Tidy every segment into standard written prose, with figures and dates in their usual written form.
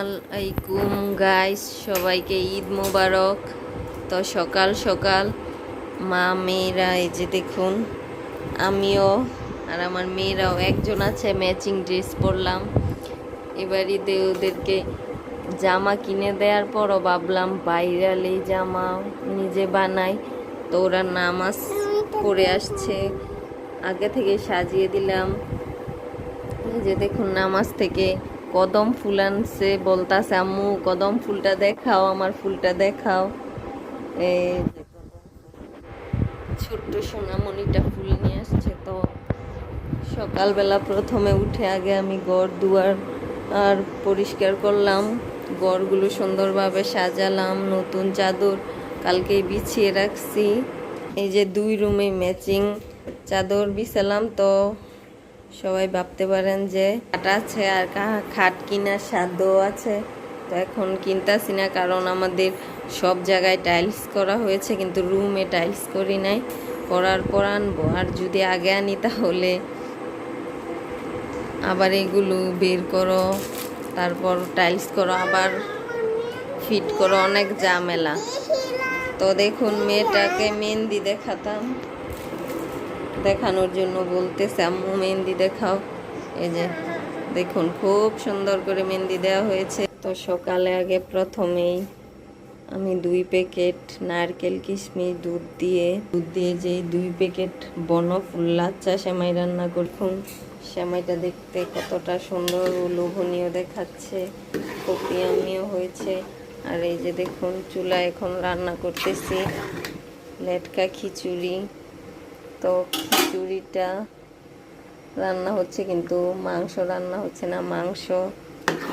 আলাইকুম গাইস, সবাইকে ঈদ মোবারক। তো সকাল সকাল মা মেয়েরা এই যে দেখুন, আমিও আর আমার মেয়েরাও একজন আছে ম্যাচিং ড্রেস পরলাম। এবার ঈদে ওদেরকে জামা কিনে দেওয়ার পরও ভাবলাম ভাইরাল এই জামা নিজে বানাই। তো ওরা নামাজ পড়ে আসছে, আগে থেকে সাজিয়ে দিলাম। এই যে দেখুন, নামাজ থেকে কদম ফুল আনছে, বলতাছে আম্মু কদম ফুলটা দেখাও, আমার ফুলটা দেখাও। এই যে ছোট্ট সোনামণিটা ফুল নিয়ে আসছে। তো সকালবেলা প্রথমে উঠে আগে আমি ঘর দুয়ার আর পরিষ্কার করলাম, ঘরগুলো সুন্দরভাবে সাজালাম, নতুন চাদর কালকেই বিছিয়ে রাখছি। এই যে 2 রুমে ম্যাচিং চাদর বিছালাম। তো সবাই ভাবতে পারেন যে খাট আছে আর খাট কিনার সাধ্য আছে। তো এখন কিনতাছি না, কারণ আমাদের সব জায়গায় টাইলস করা হয়েছে, কিন্তু রুমে টাইলস করি নাই। করার পর আনবো, আর যদি আগে আনি তাহলে আবার এগুলো বের করো, তারপর টাইলস করো, আবার ফিট করো, অনেক ঝামেলা। তো দেখুন, মেয়েটাকে মেহেন্দি দেখানোর জন্য বলতেছে আম্মু মেহেন্দি দেখাও। এই যে দেখুন, খুব সুন্দর করে মেহেন্দি দেওয়া হয়েছে। তো সকালে আগে প্রথমেই আমি 2 প্যাকেট নারকেল কিশমিশ দুধ দিয়ে যে 2 প্যাকেট বনফুল লাচ্চা সেমাই রান্না করুন। সেমাইটা দেখতে কতটা সুন্দর ও লোভনীয় দেখাচ্ছে, খুব ইয়ামিও হয়েছে। আর এই যে দেখুন, চুলায় এখন রান্না করতেছি লেটকা খিচুড়ি। তো খিচুড়িটা রান্না হচ্ছে, কিন্তু মাংস রান্না হচ্ছে না। মাংস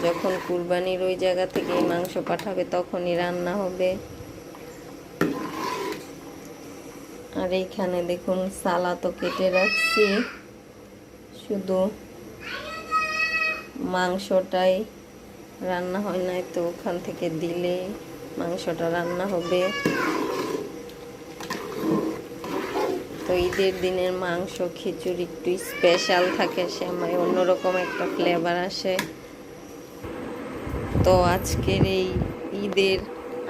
যখন কুরবানির ওই জায়গা থেকে মাংস পাঠাবে তখনই রান্না হবে। আর এইখানে দেখুন সালাদও কেটে রাখছি, শুধু মাংসটাই রান্না হয় নাই, তো ওখান থেকে দিলে মাংসটা রান্না হবে। তো ঈদের দিনের মাংস খিচুড়ি একটু স্পেশাল থাকে, সেমাই অন্যরকম একটা ফ্লেভার আসে। তো আজকের এই ঈদের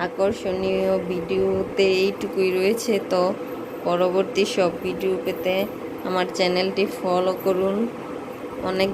আকর্ষণীয় ভিডিওতে এইটুকুই রয়েছে। তো পরবর্তী সব ভিডিও পেতে আমার চ্যানেলটি ফলো করুন। অনেক